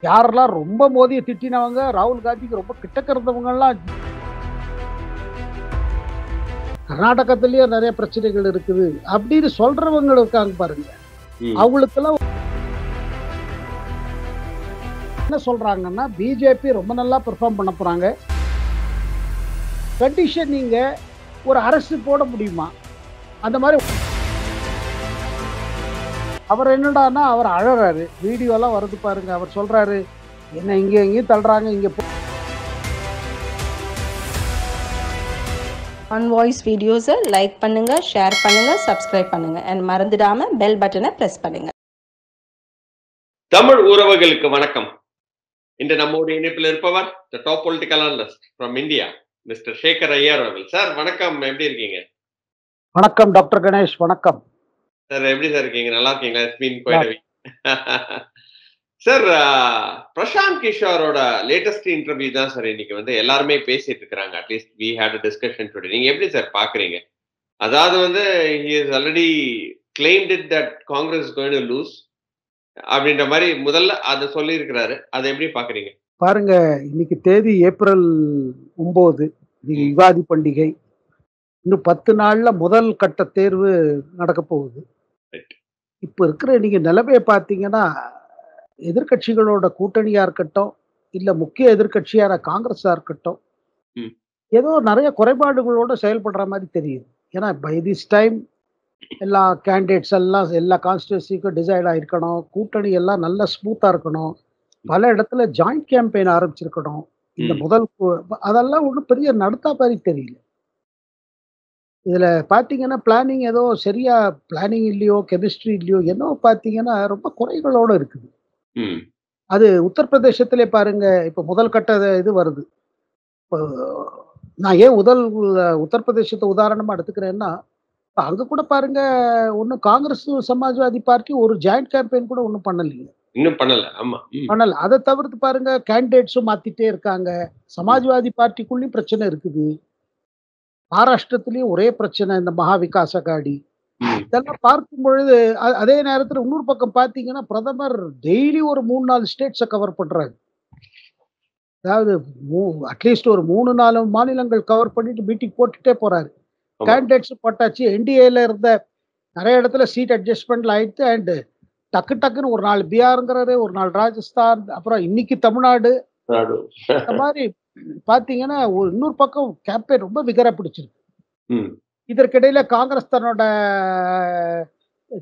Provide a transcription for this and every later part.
யாரெல்லாம் ரொம்ப மோதியை திட்டினவங்க, ராகுல் காந்திக்கு ரொம்ப கிட்டக்க இருந்தவங்க எல்லாம் கர்நாடகத்திலேயே நிறைய பிரச்சனைகள் இருக்குது அப்படின்னு சொல்றவங்க இருக்காங்க பாருங்க. அவங்களுக்கெல்லாம் என்ன சொல்றாங்கன்னா, பிஜேபி ரொம்ப நல்லா பெர்ஃபார்ம் பண்ண போறாங்க. கண்டிஷன் நீங்க ஒரு அரசு போட முடியுமா? அந்த மாதிரி அவர் என்னடான்னா அவர் அழறாரு. வீடியோ எல்லாம் வருது பாருங்க. அவர் சொல்றாரு, என்ன இங்க எங்கேயும் தள்ளுறாங்க, இங்க ஆன் வாய்ஸ் வீடியோஸை லைக் பண்ணுங்க, ஷேர் பண்ணுங்க, சப்ஸ்கிரைப் பண்ணுங்க and மறந்துடாம பெல் பட்டனை பிரஸ் பண்ணுங்க. தமிழ் உறவுகளுக்கு வணக்கம். இன்று நம்மோடு இணைப்பில் இருப்பவர் the top political analyst from India, Mr. Shekhar Iyer அவர்கள். சார் வணக்கம், எப்படி இருக்கீங்க? வணக்கம் டாக்டர் கணேஷ். வணக்கம் சார், எப்படி சார் இருக்கீங்க? நல்லா இருக்கீங்களா? It's been quite a week. Sir, Prashant கிஷோரோட லேட்டஸ்ட் இன்டர்வியூ தான் சார் இன்னைக்கு வந்து எல்லாருமே பேசிட்டு இருக்காங்க. At least we had a discussion today. நீங்க எப்படி சார் பாக்குறீங்க? அதாவது வந்து he has already claimed it that Congress is going to lose அப்படின்ற மாதிரி முதல்ல அதை சொல்லி இருக்கிறாரு. அதை எப்படி பாக்குறீங்க? பாருங்க, இன்னைக்கு தேதி ஏப்ரல் 9, யுகாதி பண்டிகை. இன்னும் 10 நாள்ல முதல் கட்ட தேர்வு நடக்க போகுது. இப்ப இருக்கிற நீங்க நிலைமையை பார்த்தீங்கன்னா, எதிர்கட்சிகளோட கூட்டணியா இருக்கட்டும், இல்ல முக்கிய எதிர்கட்சியான காங்கிரஸா இருக்கட்டும், ஏதோ நிறைய குறைபாடுகளோட செயல்படுற மாதிரி தெரியுது. ஏன்னா பை திஸ் டைம் எல்லா கேண்டிடேட்ஸ் எல்லாம் எல்லா கான்ஸ்டியூன்சிக்கும் டிசைட் ஆயிருக்கணும், கூட்டணி எல்லாம் நல்லா ஸ்மூத்தா இருக்கணும், பல இடத்துல ஜாயிண்ட் கேம்பெயின் ஆரம்பிச்சிருக்கணும். இந்த முதல் அதெல்லாம் ஒன்றும் பெரிய நடத்தா மாதிரி தெரியல. இதுல பாத்தீங்கன்னா பிளானிங் ஏதோ சரியா பிளானிங் இல்லையோ, கெமிஸ்ட்ரி இல்லையோ, என்னோ பாத்தீங்கன்னா ரொம்ப குறைகளோட இருக்குது. அது உத்தரப்பிரதேசத்திலே பாருங்க, இப்ப முதல் கட்ட இது வருது. இப்போ நான் ஏன் உத்தரப்பிரதேசத்தை உதாரணமா எடுத்துக்கிறேன்னா, அங்க கூட பாருங்க, ஒன்னும் காங்கிரஸ் சமாஜ்வாதி பார்ட்டி ஒரு ஜாயிண்ட் கேம்பெயின் கூட ஒன்றும் பண்ணலைங்க. இன்னும் பண்ணல. ஆமா, பண்ணல. அதை தவிர்த்து பாருங்க, கேண்டிடேட்ஸும் மாத்திட்டே இருக்காங்க. சமாஜ்வாதி பார்ட்டிக்குள்ளேயும் பிரச்சனை இருக்குது. மகாராஷ்டிரத்திலயும் ஒரே பிரச்சனை, இந்த மகா விகாஸ் அகாடி. இதெல்லாம் பார்க்கும் பொழுது அதே நேரத்தில் இன்னொரு பக்கம் பார்த்தீங்கன்னா, பிரதமர் டெய்லி ஒரு 3-4 ஸ்டேட்ஸை கவர் பண்றாரு. அதாவது அட்லீஸ்ட் ஒரு 3-4 மாநிலங்கள் கவர் பண்ணிட்டு மீட்டிங் போட்டுட்டே போறாரு. கேண்டிடேட்ஸ் போட்டாச்சு. என்டிஏல இருந்த நிறைய இடத்துல சீட் அட்ஜஸ்ட்மெண்ட்ல ஆயிடுச்சு. அண்ட் டக்குன்னு ஒரு நாள் பீகாருங்கிறாரு, ஒரு நாள் ராஜஸ்தான், அப்புறம் இன்னைக்கு தமிழ்நாடு. இந்த மாதிரி பாத்தீங்கன்னா இன்னொரு பக்கம் கேம்பெயின் ரொம்ப விகரா பிடிச்சிருக்கு. இதற்கிடையில காங்கிரஸ் தன்னோட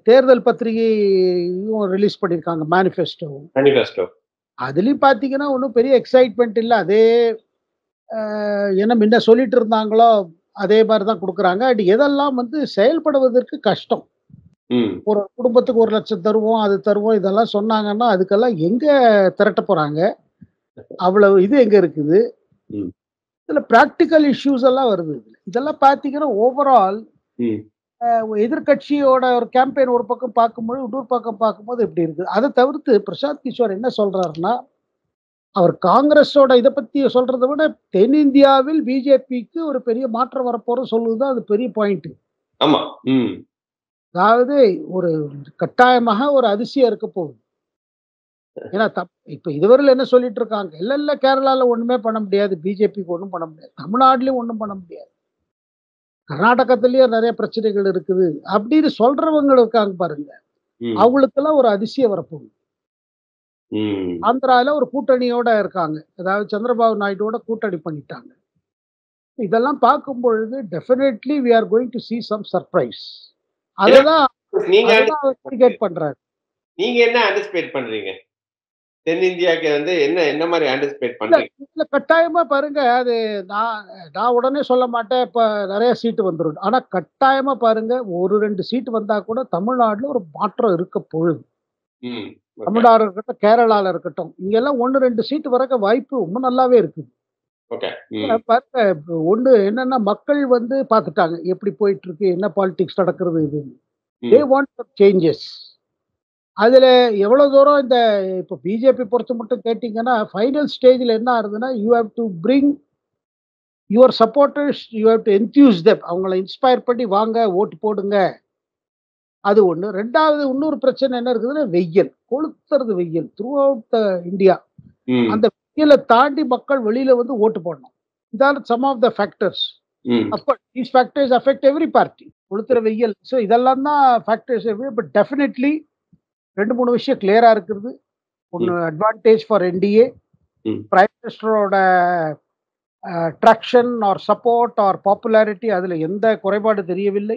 தேர்தல் பத்திரிகையும் ரிலீஸ் பண்ணிருக்காங்க, மேனிஃபெஸ்டோ. அதுலயும் பாத்தீங்கன்னா ஒன்றும் பெரிய எக்ஸைட்மெண்ட் இல்லை. அதே என்ன முன்ன சொல்லிட்டு இருந்தாங்களோ அதே மாதிரிதான் கொடுக்குறாங்க. அண்ட் எதெல்லாம் வந்து செயல்படுவதற்கு கஷ்டம். ஒரு குடும்பத்துக்கு 1 லட்சம் தருவோம், அது தருவோம், இதெல்லாம் சொன்னாங்கன்னா அதுக்கெல்லாம் எங்க திரட்ட போறாங்க? அவ்வளவு இது எங்க இருக்குது? இதுல பிராக்டிக்கல் இஷ்யூஸ் எல்லாம் வருது. இதெல்லாம் பாத்தீங்கன்னா ஓவரால் எதிர்கட்சியோட ஒரு கேம்பெயின் ஒரு பக்கம் பார்க்கும்போது இன்னொரு பக்கம் பார்க்கும்போது எப்படி இருக்குது. அதை தவிர்த்து பிரசாந்த் கிஷோர் என்ன சொல்றாருன்னா, அவர் காங்கிரஸோட இதை பத்தி சொல்றதை விட தென்னிந்தியாவில் பிஜேபிக்கு ஒரு பெரிய மாற்றம் வரப்போற சொல்லுதுதான் அது பெரிய பாயிண்ட். ஆமா. அதாவது ஒரு கட்டாயமாக ஒரு அதிசயம் இருக்க போகுது. ஏன்னா இப்ப இதுவரையில் என்ன சொல்லிட்டு இருக்காங்க, இல்ல கேரளால ஒண்ணுமே பண்ண முடியாது, பிஜேபிக்கு ஒண்ணும் பண்ண முடியாது, தமிழ்நாட்டிலயும் ஒண்ணும் பண்ண முடியாது, கர்நாடகத்திலயே நிறைய பிரச்சனைகள் இருக்குது அப்படின்னு சொல்றவங்க இருக்காங்க பாருங்க. அவங்களுக்கெல்லாம் ஒரு அதிசயம் வரப்போகுது. ஆந்திரால ஒரு கூட்டணியோட இருக்காங்க, அதாவது சந்திரபாபு நாயுடுவோட கூட்டணி பண்ணிட்டாங்க. இதெல்லாம் பார்க்கும் பொழுது definitely we are going to see some surprise. அதுதான் பண்றாரு. நீங்க என்ன ஆன்டிசிபேட் பண்றீங்க? தென்னிந்தியாக்கு வந்து என்ன மாதிரி ஆன்டிசிபேட் பண்றீங்க? கட்டாயமா பாருங்க, அது நான் உடனே சொல்ல மாட்டேன் இப்ப நிறைய சீட்டு வந்துடும். ஆனா கட்டாயமா பாருங்க, 1-2 சீட்டு வந்தா கூட தமிழ்நாட்டுல ஒரு மாற்றம் இருக்க பொழுது. தமிழ்நாடு இருக்கட்டும், கேரளால இருக்கட்டும், இங்கெல்லாம் 1-2 சீட்டு வரக்க வாய்ப்பு ரொம்ப நல்லாவே இருக்குது. பாருங்க, ஒண்ணு என்னன்னா, மக்கள் வந்து பாத்துட்டாங்க எப்படி போயிட்டு இருக்கு, என்ன பாலிடிக்ஸ் நடக்கிறது. இது they want some changes. அதுல எவ்வளவு தூரம் இந்த இப்ப பிஜேபி பொறுத்து மட்டும் கேட்டீங்கன்னா, ஃபைனல் ஸ்டேஜ்ல என்ன ஆகுதுன்னா, you have to bring your supporters, you have to enthuse them. அவங்களை இன்ஸ்பயர் பண்ணி வாங்க ஓட்டு போடுங்க. அது ஒண்ணு. ரெண்டாவது இன்னொரு பிரச்சனை என்ன இருக்குதுன்னா, வெயில் கொளுத்துறது. வெயில் த்ரூ அவுட் இந்தியா. ம். அந்த வெயில தாண்டி மக்கள் வெளியில வந்து ஓட்டு போடணும். இதான் some of the factors. Hmm. Of course these factors affect every party. கொளுத்துற வெயில். ஸோ இதெல்லாம் தான் ஃபேக்டர்ஸ். பட் டெஃபினெட்லி 2, 3 விஷயம் கிளியரா இருக்குது. ஒண்ணு advantage for NDA. Hmm. Prime மினிஸ்டரோட traction or support or popularity அதுல எந்த குறைபாடு தெரியவில்லை.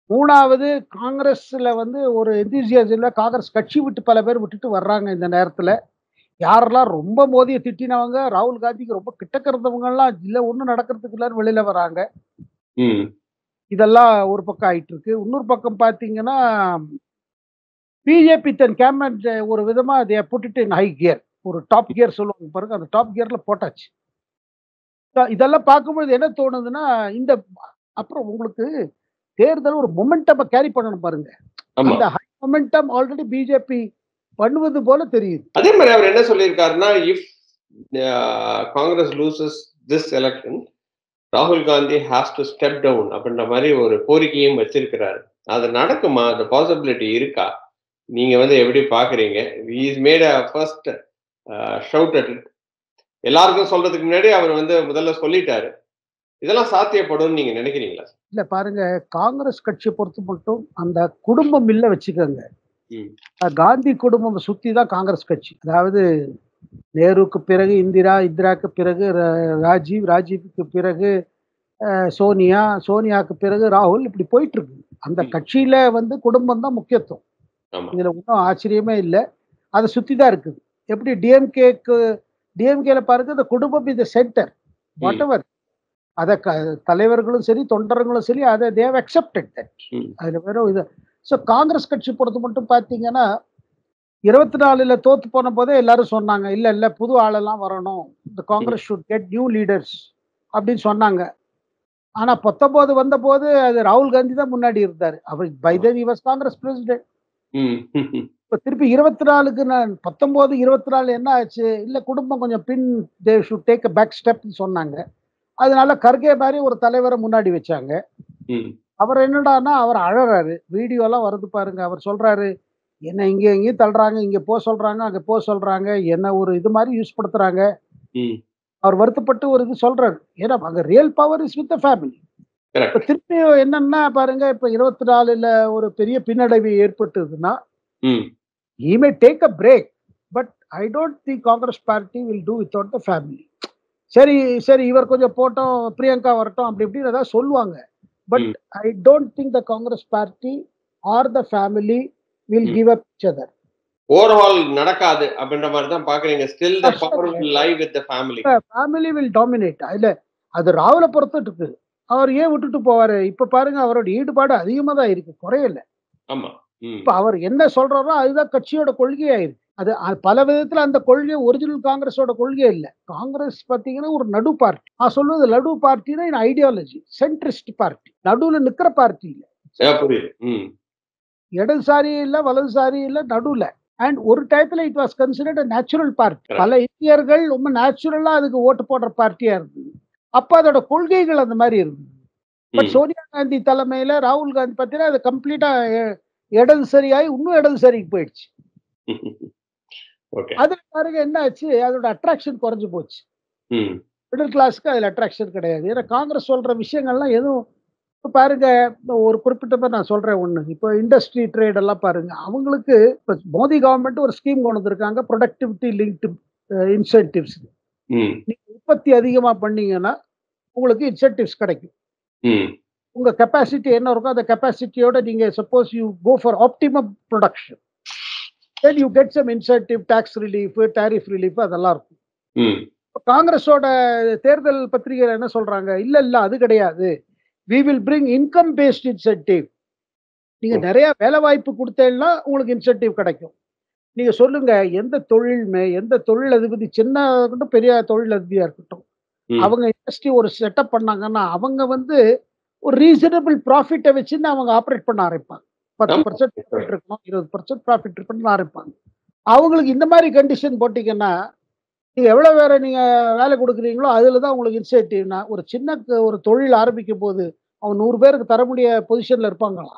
3வது காங்கிரஸ்ல வந்து ஒரு எந்தூசியாசம் இல்ல. காங்கிரஸ் கட்சி விட்டு பல பேர் விட்டுட்டு வர்றாங்க இந்த நேரத்துல. யாரெல்லாம் ரொம்ப மோதியை திட்டினவங்க, ராகுல் காந்திக்கு ரொம்ப கிட்டக்க இருந்தவங்கலாம் இல்ல ஒண்ணும் நடக்கிறதுக்கு இல்லன்னு வெளியில வராங்க. ம். இதெல்லாம் ஒரு பக்கம் ஆயிட்டு இருக்கு. இன்னொரு பக்கம் பார்த்தீங்கன்னா, பிஜேபி தன் கேம்பெயின் ஒரு விதமா they put it in high gear. ஒரு டாப் கியர் சொல்லுவாங்க பாருங்க. அந்த டாப் கியர்ல போட்டாச்சு. இதெல்லாம் பார்க்கும்பொழுது என்ன தோணுதுன்னா, இந்த அப்புறம் உங்களுக்கு தேர்தல் ஒரு மொமெண்டம கேரி பண்ணணும் பாருங்க. ஆமா. அந்த ஹை மொமெண்டம் ஆல்ரெடி பிஜேபி பண்ணுவது போல தெரியுது. அதே மாதிரி அவர் என்ன சொல்லியிருக்காருன்னா, if Congress loses this election, ராகுல் Gandhi has to step down அப்படின்ற மாதிரி ஒரு கோரிக்கையும் வச்சிருக்கிறாரு. அது நடக்குமா? அந்த பாசிபிலிட்டி இருக்கா? நீங்க வந்து எப்படி பாக்குறீங்க? He is made a first shout at it. எல்லாருக்கும் சொல்றதுக்கு முன்னாடி அவர் வந்து முதல்ல சொல்லிட்டாரு. இதெல்லாம் சாத்தியப்படும் நீங்க நினைக்கிறீங்களா? இல்ல பாருங்க, காங்கிரஸ் கட்சியை பொறுத்து மட்டும் அந்த குடும்பம் இல்ல வச்சுக்கோங்க. ம். காந்தி குடும்பம் சுத்தி தான் காங்கிரஸ் கட்சி. அதாவது நேருவுக்கு பிறகு இந்திரா, இந்திராக்கு பிறகு ராஜீவ், ராஜீவுக்கு பிறகு சோனியா, சோனியாவுக்கு பிறகு ராகுல், இப்படி போயிட்டு இருக்கு. அந்த கட்சியில வந்து குடும்பம் தான் முக்கியத்துவம். ஆமா. இதுல ஒன்றும் ஆச்சரியமே இல்லை. அதை சுத்தி தான் இருக்குது. எப்படி டிஎம்கேல பாருங்க, இந்த குடும்பம் இந்த சென்டர் வாட் எவர். அதை தலைவர்களும் சரி தொண்டர்களும் சரி அதை தேவ் அக்செப்டட் தட். அதுல வெறும் இது. ஸோ காங்கிரஸ் கட்சி பொறுத்து மட்டும் பார்த்தீங்கன்னா 24ல தோத்து போன போதே எல்லாரும் சொன்னாங்க, இல்ல இல்ல புது ஆளெல்லாம் வரணும், இந்த Congress should get new leaders அப்படின்னு சொன்னாங்க. ஆனா 19 வந்த போது அது ராகுல் காந்தி தான் முன்னாடி இருந்தாரு. அவர் by then he was Congress president. இப்ப திருப்பி 24க்கு 19 24 என்ன ஆச்சு? இல்ல குடும்பம் கொஞ்சம் பின் they should take a back ஸ்டெப்னு சொன்னாங்க. அதனால கர்கே மாதிரி ஒரு தலைவரை முன்னாடி வச்சாங்க. அவர் என்னடான்னா அவர் அழறாரு. வீடியோ எல்லாம் வருது பாருங்க. அவர் சொல்றாரு, என்ன இங்க எங்கேயும் தள்ளுறாங்க, இங்க போ சொல்றாங்க, அங்க போ சொல்றாங்க, என்ன ஒரு இது மாதிரி யூஸ் படுத்துறாங்க. அவர் வருத்தப்பட்டு ஒரு இது சொல்றாரு. ஏன்னா அங்க real power is with the family. இப்ப திருப்பி என்னன்னா பாருங்க, இப்ப 24ல ஒரு பெரிய பின்னடைவு ஏற்பட்டதுன்னா he may take a break, but I don't think Congress party will do without the family. சரி சரி, இவர் கொஞ்சம் போட்டோம், பிரியங்கா வரட்டும், அப்படி இப்படின்னு ஏதாவது சொல்லுவாங்க. But I don't think the Congress party R the family will give up each other. Overall நடக்காது அப்படின்ற மாதிரி தான் பாக்குறீங்க. Still the power will lie with the family. Family will dominate. இல்ல அது ராகுல பொறுத்துட்டு இருக்கு. அவர் ஏன் விட்டுட்டு போவாரு? இப்ப பாருங்க, அவரோட ஈடுபாடு அதிகமா தான் இருக்கு, குறையல. ஆமா. இப்ப அவர் என்ன சொல்றாரோ அதுதான் கட்சியோட கொள்கையா இருக்கு. அது பல விதத்துல அந்த கொள்கை ஒரிஜினல் காங்கிரஸோட கொள்கை இல்ல. காங்கிரஸ் பாத்தீங்கன்னா ஒரு நடு பார்ட்டி. நான் சொல்றது நடு பார்ட்டினா இன் ஐடியாலஜி சென்ட்ரிஸ்ட் பார்ட்டி. நடுவுல நிக்கிற பார்ட்டி இல்ல. இடதுசாரி இல்ல, வலதுசாரி இல்ல, நடுவுல. அண்ட் ஒரு டயத்துல it was considered a natural party. பல இந்தியர்கள் ரொம்ப நேச்சுரலா அதுக்கு ஓட்டு போடுற பார்ட்டியா இருந்தது. அப்ப அதோட கொள்கைகள் அந்த மாதிரி இருந்தது. பட் சோனியா காந்தி தலைமையில ராகுல் காந்தி பார்த்தீங்கன்னா அது கம்ப்ளீட்டா இடதுசாரியாகி இன்னும் இடதுசாரிக்கு போயிடுச்சு. அதுல பாருங்க என்ன ஆச்சு, அதோட அட்ராக்ஷன் குறைஞ்சு போச்சு. மிடில் கிளாஸ்க்கு அதுல அட்ராக்ஷன் கிடையாது. ஏன்னா காங்கிரஸ் சொல்ற விஷயங்கள்லாம் எதுவும் இப்போ பாருங்க, ஒரு குறிப்பிட்ட பேர் நான் சொல்றேன் ஒண்ணு. இப்போ இண்டஸ்ட்ரி ட்ரேட் எல்லாம் பாருங்க, அவங்களுக்கு இப்போ மோடி கவர்மெண்ட் ஒரு ஸ்கீம் கொண்டு வந்திருக்காங்க, ப்ரொடக்டிவிட்டி லிங்க்டு இன்சென்டிவ்ஸ். நீங்க உற்பத்தி அதிகமா பண்ணீங்கன்னா உங்களுக்கு இன்சென்டிவ்ஸ் கிடைக்கும். உங்க கெப்பாசிட்டி என்ன இருக்கோ அந்த கெப்பாசிட்டியோட நீங்க suppose you go for optimum production, then you get some incentive, tax relief, tariff relief, அதெல்லாம் இருக்கும். காங்கிரஸோட தேர்தல் பத்திரிகையில் என்ன சொல்றாங்க, இல்ல இல்ல அது கிடையாது, we will bring income based incentive. நீங்க நிறைய வேலை வாய்ப்பு கொடுத்தேன்னா உங்களுக்கு இன்சென்டிவ் கிடைக்கும். நீங்க சொல்லுங்க, எந்த தொழிலுமே, எந்த தொழில் அதிபதி, சின்ன இருக்கட்டும் பெரிய தொழில் அதிபதியா இருக்கட்டும், அவங்க இண்டஸ்ட்ரி ஒரு செட்டப் பண்ணாங்கன்னா அவங்க வந்து ஒரு ரீசனபிள் ப்ராஃபிட்டை வச்சுன்னு அவங்க ஆப்ரேட் பண்ண ஆரம்பிப்பாங்க. 10% ப்ராஃபிட் இருக்கணும், 20% ப்ராஃபிட் இருக்கணும்னு ஆரம்பிப்பாங்க. அவங்களுக்கு இந்த மாதிரி கண்டிஷன் போட்டீங்கன்னா, நீங்க எவ்வளவு வேற நீங்க வேலை கொடுக்குறீங்களோ அதுலதான் உங்களுக்கு இன்சென்டிவ்னா, ஒரு சின்ன ஒரு தொழில் ஆரம்பிக்கும் போது அவன் 100 பேருக்கு தர முடிய பொசிஷன்ல இருப்பாங்களா?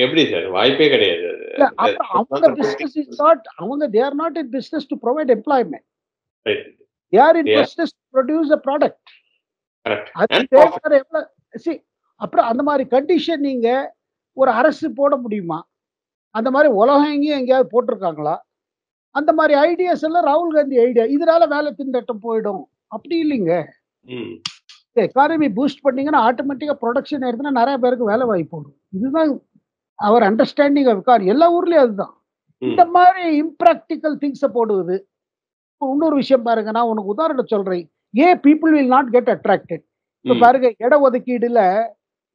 எப்படி சார்? வாய்ப்பே கிடையாது. அவங்க பிசினஸ் இஸ் நாட், அவங்க they are not in business to provide employment. Right. Their Yeah. interest is to produce a product. Correct. அது And profit. தேவையான எவ்வளவு அப்புறம் அந்த மாதிரி கண்டிஷன் நீங்க ஒரு அரசு போட முடியுமா? அந்த மாதிரி உலகம் எங்கேயும் எங்கேயாவது போட்டிருக்காங்களா? அந்த மாதிரி ஐடியாஸ் எல்லாம் ராகுல் காந்தி ஐடியா. இதனால வேலை திண்டாட்டம் போயிடும் அப்படி இல்லைங்க. ம். எக்கானமி பூஸ்ட் பண்ணீங்கன்னா ஆட்டோமேட்டிக்கா ப்ரொடக்ஷன் எடுத்துனா நிறைய பேருக்கு வேலை வாய்ப்பு வரும். இதுதான் அவர் அண்டர்ஸ்டாண்டிங் ஆஃப் எக்கானமி. எல்லா ஊர்லயும் அதுதான். ம். இந்த மாதிரி இம்ப்ராக்டிக்கல் திங்ஸை போடுவது. இன்னொரு விஷயம் பாருங்க, நான் உனக்கு உதாரணம் சொல்றேன். ஏன் people will not get attracted. இப்போ ம். பாருங்க, இட ஒதுக்கீடுல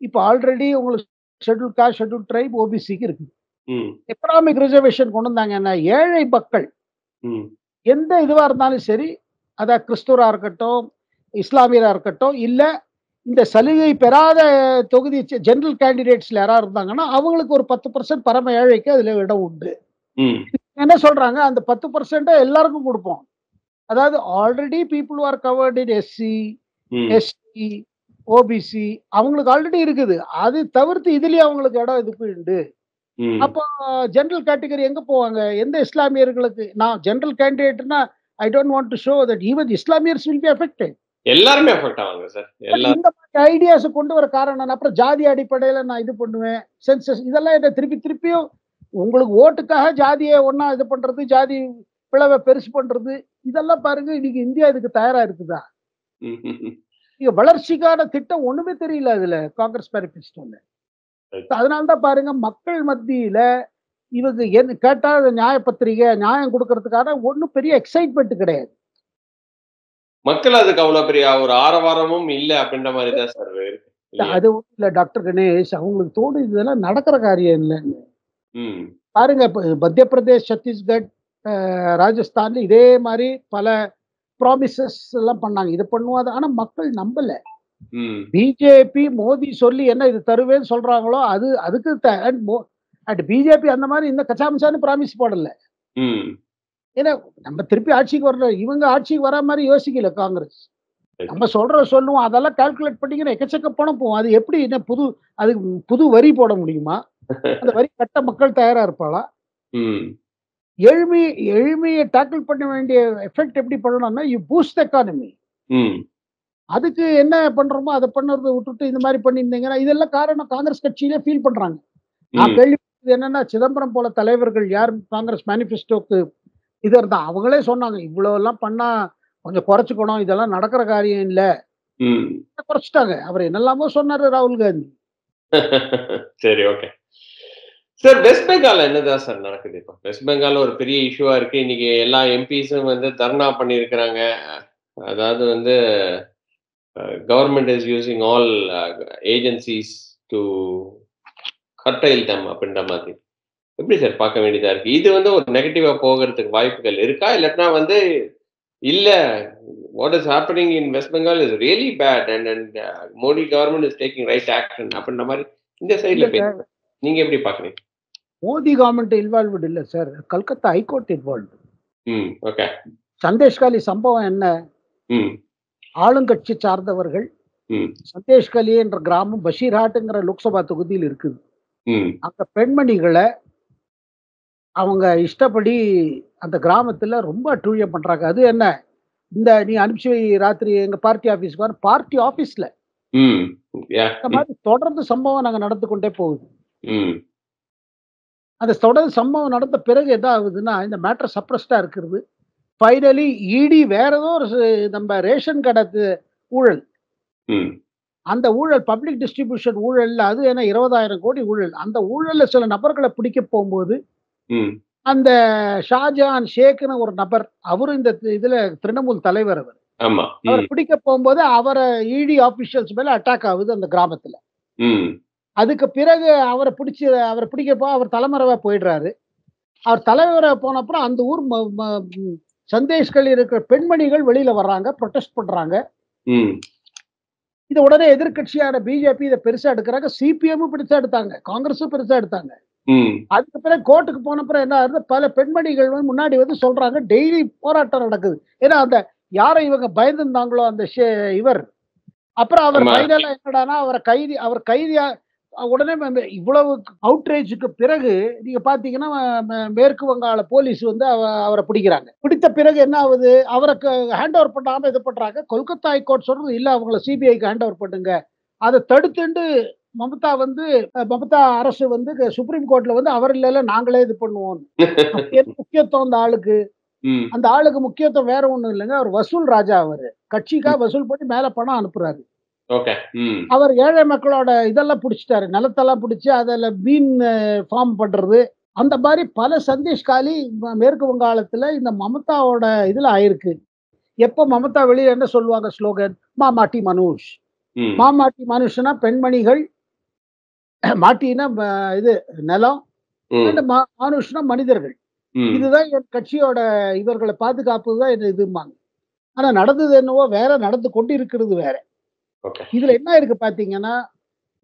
இப்போ ஆல்ரெடி உங்களுக்கு ஷெட்யூல் காஸ்ட், ஷெட்யூல் ட்ரைப், ஓபிசிக்கு இருக்கு. ம். எக்கனாமிக் ரிசர்வேஷன் கொண்டு வந்தாங்கன்னா ஏழை மக்கள் ம். எந்த இதுவா இருந்தாலும் சரி, அதான் கிறிஸ்துவரா இருக்கட்டும், இஸ்லாமியரா இருக்கட்டும், இல்ல இந்த சலுகை பெறாத தொகுதி ஜெனரல் கேண்டிடேட்ஸ்ல யாராவது இருந்தாங்கன்னா அவங்களுக்கு ஒரு 10% பரம ஏழைக்கு அதுல இடம் உண்டு. ம். என்ன சொல்றாங்க, அந்த 10% எல்லாருக்கும் கொடுப்போம். அதாவது already people are covered in SC, hmm. ST, OBC அவங்களுக்கு ஆல்ரெடி இருக்குது. அது தவிர்த்து இதுலயே அவங்களுக்கு இடம் இதுக்கு உண்டு. ம். அப்போ ஜெனரல் கேட்டகரி எங்க போவாங்க? எந்த இஸ்லாமியர்களுக்கு? நான் ஜெனரல் கேண்டிடேட்னா I don't want to show that even இஸ்லாமியர்ஸ் வில் பி அஃபெக்டட். எல்லாருமே அஃபெக்ட் ஆவாங்க சார். எல்லாரும். இந்த மாதிரி ஐடியாஸ் கொண்டு வர காரணம் என்ன? அப்புறம் ஜாதி அடிப்படையில நான் இது பண்ணுவேன், சென்சஸ் இதெல்லாம் என்ன திருப்பியும் உங்களுக்கு ஓட்டுக்காக ஜாதியை ஒண்ணா இது பண்றது, ஜாதி பிளவை பெருசு பண்றது, இதெல்லாம் பாருங்க. இன்னைக்கு இந்தியா இதுக்கு தயாரா இருக்குதா? ம். இங்க வளர்ச்சிக்கான திட்டம் ஒண்ணுமே தெரியல அதுல காங்கிரஸ் மேனிஃபெஸ்டோல. அதனாலதான் பாருங்க, மக்கள் மத்தியில இவங்க என்ன கேட்டா நியாய பத்திரிகை நியாயம் கொடுக்கறதுக்கான ஒண்ணும் பெரிய எக்ஸைட்மெண்ட் கிடையாது. மக்கள் அதுக்கு அவ்வளவு பெரிய ஒரு ஆரவாரமும் இல்ல அப்படின்ற மாதிரி தான் சார் இருக்கு. இல்லையா? அது ஒண்ணும் இல்ல டாக்டர் கணேஷ், அவங்களுக்கு தோணுது இதெல்லாம் நடக்கிற காரியம் இல்லைன்னு. ம். பாருங்க, இப்ப மத்திய பிரதேஷ், சத்தீஸ்கர், ராஜஸ்தான்ல இதே மாதிரி பல ப்ராமிசஸ் எல்லாம் பண்ணாங்க. இது பண்ணுவாங்க, ஆனா மக்கள் நம்பல. ம். பிஜேபி மோடி சொல்லி என்ன இது தருவேன்னு சொல்றாங்களோ அதுக்கு அண்ட் பிஜேபி அந்த மாதிரி இந்த கச்சாமச்சான்னு ப்ராமிஸ் போடல. ம். ஏன்னா நம்ம திருப்பி ஆட்சிக்கு வரல, இவங்க ஆட்சிக்கு வர மாதிரி யோசிக்கல காங்கிரஸ். நம்ம சொல்லுவோம், அதெல்லாம் கால்குலேட் பண்ணீங்கன்னா எக்கச்சக்க பணம் போகும். அது எப்படி என்ன அதுக்கு புது வரி போட முடியுமா? அந்த வரி கட்ட மக்கள் தயாரா இருப்பாளா? ம். எளிமையை டேக்கிள் பண்ண வேண்டிய எஃபெக்ட் எப்படி பண்ணணும்னா யூ பூஸ்ட் எக்கானமி. ம். அதுக்கு என்ன பண்றோமோ அதை பண்ணுறதை விட்டுட்டு இந்த மாதிரி பண்ணியிருந்தீங்கன்னா இதெல்லாம் காரணம் காங்கிரஸ் கட்சியிலே ஃபீல் பண்றாங்க. நான் கேள்விப்பட்டது என்னன்னா, சிதம்பரம் போல தலைவர்கள் யார் காங்கிரஸ் மேனிஃபெஸ்டோக்கு இது இருந்தா அவங்களே சொன்னாங்க, இவ்வளவு எல்லாம் பண்ணா கொஞ்சம் குறைச்சுக்கணும், இதெல்லாம் நடக்கிற காரியம் இல்ல. ம். குறைச்சிட்டாங்க. அவர் என்னெல்லாமோ சொன்னாரு ராகுல் காந்தி. சரி, ஓகே சார். வெஸ்ட் பெங்கால் என்னதான் சார் நடக்குது இப்போ? வெஸ்ட் பெங்கால் ஒரு பெரிய இஷ்யூவா இருக்கு. இன்னைக்கு எல்லா எம்பிஸும் வந்து தர்ணா பண்ணியிருக்கிறாங்க. அதாவது வந்து government is using all agencies to curtail them அப்படின்ற மாதிரி. எப்படி சார் பார்க்க வேண்டியதா இருக்கு? இது வந்து ஒரு நெகட்டிவா போகிறதுக்கு வாய்ப்புகள் இருக்கா? இல்லாட்டினா வந்து இல்ல, what is happening in West Bengal is really bad and Modi government is taking right action அப்படின்ற மாதிரி இந்த சைடுல பேசுறேன். நீங்க எப்படி பாக்குறீங்க? மோடி கவர்மெண்ட் இன்வால்வ்டு இல்ல சார், கல்கத்தா ஹைகோர்ட் இன்வால்வ்டு. ம். ஓகே. சந்தேஷ்காலி சம்பவம் என்ன? ம். ஆளுங்கட்சி சார்ந்தவர்கள் ம். சந்தேஷ்கலி என்ற கிராமம் பஷீர்ஹாட்டுங்கிற லோக்சபா தொகுதியில் இருக்குது. ம். அந்த பெண்மணிகளை அவங்க இஷ்டப்படி அந்த கிராமத்துல ரொம்ப அட்டூழியம் பண்றாங்க. அது என்ன, இந்த நீ அனுப்பிச்சு வை ராத்திரி எங்க பார்ட்டி ஆபீஸ்க்கு வர, பார்ட்டி ஆபீஸ்ல ம். இந்த மாதிரி தொடர்ந்து சம்பவம் நாங்க நடந்து கொண்டே போகுது. ம். அந்த தொடர்ந்து சம்பவம் நடந்த பிறகு என்ன ஆகுதுன்னா, இந்த மேட்டர் சப்ரஸ்டா இருக்கிறது. ஃபைனலி இடி வேற ஏதோ ஒரு நம்ம ரேஷன் கடை ஊழல், ம். அந்த ஊழல் பப்ளிக் டிஸ்ட்ரிபியூஷன் ஊழல்ல, அது என்ன 20,000 கோடி ஊழல். அந்த ஊழல்ல சில நபர்களை பிடிக்க போகும்போது ம். அந்த ஷாஜஹான் ஷேக்னு ஒரு நபர், அவரு இந்த இதுல திரிணாமுல் தலைவர். ஆமா. அவர் பிடிக்க போகும்போது அவரை இடி ஆபீஷியல்ஸ் மேல அட்டாக் ஆகுது அந்த கிராமத்துல. ம். அதுக்கு பிறகு அவரை பிடிக்கப்போ அவர் தலைமறைவா போயிடுறாரு. அவர் தலைவரை போன அப்புறம் அந்த ஊர் சந்தேஷ்கள் இருக்கிற பெண்மணிகள் வெளியில வர்றாங்க, ப்ரொடெஸ்ட் பண்றாங்க. ம். இது உடனே எதிர்கட்சியான பிஜேபி இதை பெருசா எடுக்கிறாங்க, சிபிஎம் பெருசா எடுத்தாங்க, காங்கிரஸும் பெருசா எடுத்தாங்க. ம். அதுக்கு பிறகு கோர்ட்டுக்கு போன பிறகு என்ன ஆகுது, பல பெண்மணிகள் முன்னாடி வந்து சொல்றாங்க, டெய்லி போராட்டம் நடக்குது. ஏன்னா அந்த யாரை இவங்க பயந்துருந்தாங்களோ அந்த இவர், அப்புறம் அவர் ஃபைனலா என்னடானா அவர் கைதியா உடனே இவ்வளவு அவுட்ரேஜுக்கு பிறகு நீங்க பாத்தீங்கன்னா மேற்கு வங்காள போலீஸ் வந்து அவரை பிடிக்கிறாங்க. பிடித்த பிறகு என்ன ஆகுது, அவருக்கு ஹேண்ட் ஓவர் பண்ணாம இது பண்றாங்க. கொல்கத்தா ஹைகோர்ட் சொல்றது இல்ல, அவங்கள சிபிஐக்கு ஹேண்ட் ஓவர் பண்ணுங்க. அதை தடுத்துண்டு மமதா அரசு வந்து சுப்ரீம் கோர்ட்ல வந்து அவர் இல்ல நாங்களே இது பண்ணுவோம். முக்கியத்துவம் அந்த ஆளுக்கு, அந்த ஆளுக்கு முக்கியத்துவம் வேற ஒண்ணும் இல்லைங்க. அவர் வசூல் ராஜா, அவரு கட்சிக்காக வசூல் பண்ணி மேல பணம் அனுப்புறாரு. அவர் ஏழை மக்களோட இதெல்லாம் பிடிச்சிட்டாரு, நிலத்தெல்லாம் பிடிச்சி அதில் மீன் ஃபார்ம் பண்றது, அந்த மாதிரி பல சந்தேஷ்காலி மேற்கு வங்காளத்துல இந்த மமதாவோட இதுல ஆயிருக்கு. எப்ப மமதா வெளியே என்ன சொல்லுவாங்க ஸ்லோகன், மாமாட்டி மனுஷ். மாமாட்டி மனுஷனா பெண்மணிகள், மாட்டினா இது நிலம், மனுஷனா மனிதர்கள். இதுதான் என் கட்சியோட இவர்களை பாதுகாப்புதான் என்ன இதுமாங்க. ஆனா நடந்தது என்னவோ வேற, நடந்து கொண்டு இருக்கிறது வேற. இதுல என்ன இருக்கு பாத்தீங்கன்னா,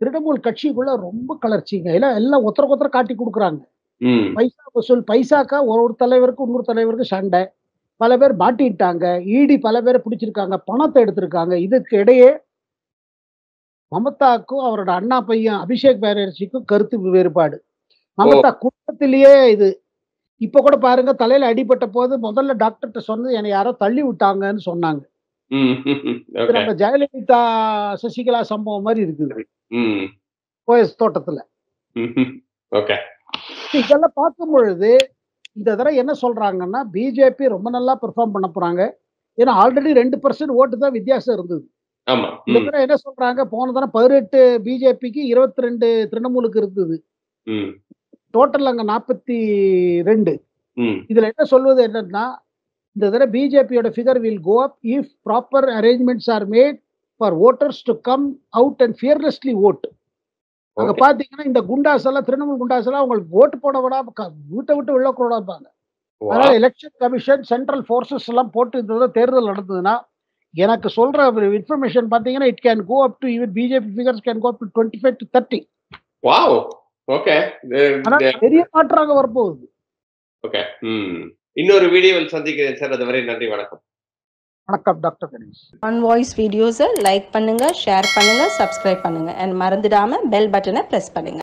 திரிணாமுல் கட்சிக்குள்ள ரொம்ப கலர்ச்சிங்க. எல்லாம் ஒருத்தர காட்டி கொடுக்குறாங்க. பைசா வசூல், பைசாக்கா ஒரு தலைவருக்கு இன்னொரு தலைவருக்கு சண்டை, பல பேர் மாட்டிட்டாங்க, ஈடி பல பேரை பிடிச்சிருக்காங்க, பணத்தை எடுத்திருக்காங்க. இதுக்கு இடையே மமதாக்கும் அவரோட அண்ணா பையன் அபிஷேக் பானர்ஜிக்கும் கருத்து வேறுபாடு. மமதா குடும்பத்திலேயே இது. இப்ப கூட பாருங்க, தலையில அடிபட்ட போது முதல்ல டாக்டர்கிட்ட சொன்னது என்னை யாரோ தள்ளி விட்டாங்கன்னு சொன்னாங்க. நம்ம ஜெயலலிதா சசிகலா சம்பவம் மாதிரி இருக்குது போயஸ் தோட்டத்துல. இதெல்லாம் பார்க்கும் பொழுது இந்த தடவை என்ன சொல்றாங்கன்னா, பிஜேபி ரொம்ப நல்லா பெர்ஃபார்ம் பண்ண போறாங்க. ஏன்னா ஆல்ரெடி 2% ஓட்டு தான் வித்தியாசம் இருந்தது. இந்த தடவை என்ன சொல்றாங்க, போன தடவை 18 பிஜேபிக்கு 22 திரிணாமுலுக்கு இருந்தது. டோட்டல் அங்க 42. இதுல என்ன சொல்வது என்னன்னா, இந்த தடவை பிஜேபியோட figure will go up if proper arrangements are made for voters to come out and fearlessly vote. அங்க பாத்தீங்கன்னா இந்த குண்டாஸ் எல்லாம், திரிணாமுல் குண்டாஸ் எல்லாம் அவங்களுக்கு ஓட்டு போட விடாம வீட்டை விட்டு உள்ள கூட இருப்பாங்க. அதனால எலெக்ஷன் கமிஷன் சென்ட்ரல் போர்சஸ் எல்லாம் போட்டு இந்த தேர்தல் நடந்ததுன்னா, எனக்கு சொல்ற இன்ஃபர்மேஷன் பாத்தீங்கன்னா, it can go up to even BJP figures can go up to 25 to 30. Wow. Okay. பெரிய மாற்றாக வரப்போகுது. ஓகே. இன்னொரு வீடியோவில் சந்திக்கிறேன் சார். அதுவரை நன்றி, வணக்கம். வணக்கம் டாக்டர் கணேஷ். ஆன் வாய்ஸ் வீடியோஸை லைக் பண்ணுங்க, ஷேர் பண்ணுங்க, சப்ஸ்கிரைப் பண்ணுங்க, அண்ட் மறந்துடாம பெல் பட்டனை பிரஸ் பண்ணுங்க.